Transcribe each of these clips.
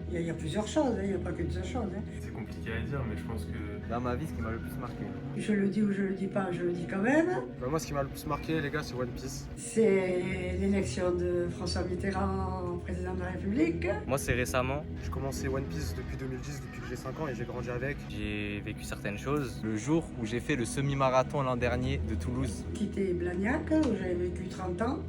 Il y a plusieurs choses, hein, il n'y a pas qu'une seule chose. Hein. C'est compliqué à dire, mais je pense que Dans ma vie, ce qui m'a le plus marqué. Je le dis ou je le dis pas, je le dis quand même. Moi, ce qui m'a le plus marqué, les gars, c'est One Piece. C'est l'élection de François Mitterrand président de la République. Moi, c'est récemment. J'ai commencé One Piece depuis 2010, depuis que j'ai 5 ans et j'ai grandi avec. J'ai vécu certaines choses. Le jour où j'ai fait le semi-marathon l'an dernier de Toulouse. Quitter Blagnac, où j'avais vécu 30 ans,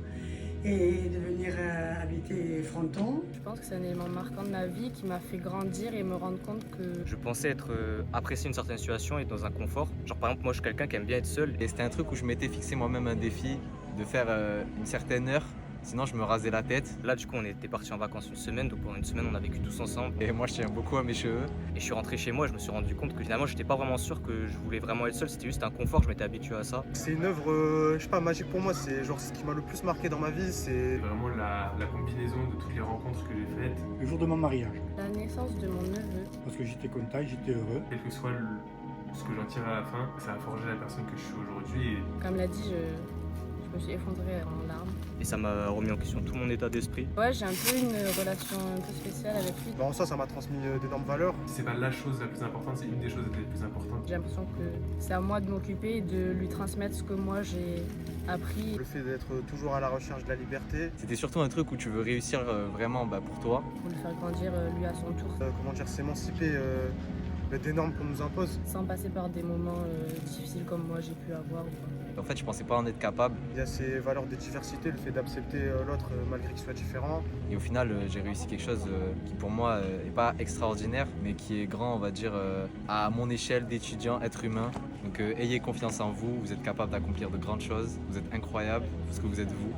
et de venir habiter Fronton. Je pense que c'est un élément marquant de ma vie qui m'a fait grandir et me rendre compte que Je pensais être apprécié une certaine situation et dans un confort. Genre, par exemple, moi, je suis quelqu'un qui aime bien être seul. Et c'était un truc où je m'étais fixé moi-même un défi de faire une certaine heure. Sinon, je me rasais la tête. Là, du coup, on était partis en vacances une semaine. Donc, pendant une semaine, on a vécu tous ensemble. Et moi, je tiens beaucoup à mes cheveux. Et je suis rentré chez moi. Je me suis rendu compte que finalement, j'étais pas vraiment sûr que je voulais vraiment être seul. C'était juste un confort. Je m'étais habitué à ça. C'est une œuvre, je sais pas, magique pour moi. C'est genre ce qui m'a le plus marqué dans ma vie. C'est vraiment la combinaison de toutes les rencontres que j'ai faites, Le jour de mon mariage, la naissance de mon neveu, parce que j'étais content, j'étais heureux. quel que soit ce que j'en tire à la fin, ça a forgé la personne que je suis aujourd'hui. Et comme l'a dit, je me suis effondrée en larmes. Et ça m'a remis en question tout mon état d'esprit. Ouais, j'ai un peu une relation un peu spéciale avec lui. en soi, ça m'a transmis d'énormes valeurs. c'est pas la chose la plus importante, c'est une des choses les plus importantes. J'ai l'impression que c'est à moi de m'occuper et de lui transmettre ce que moi j'ai appris. Le fait d'être toujours à la recherche de la liberté. C'était surtout un truc où tu veux réussir vraiment pour toi. Pour le faire grandir lui à son tour, Comment dire, s'émanciper des normes qu'on nous impose. sans passer par des moments difficiles comme moi j'ai pu avoir. ou quoi. En fait, je pensais pas en être capable. Il y a ces valeurs de diversité, le fait d'accepter l'autre malgré qu'il soit différent. Et au final, j'ai réussi quelque chose qui pour moi est pas extraordinaire, mais qui est grand, on va dire, à mon échelle d'étudiant, être humain. Donc ayez confiance en vous, vous êtes capable d'accomplir de grandes choses, vous êtes incroyable, parce que vous êtes vous.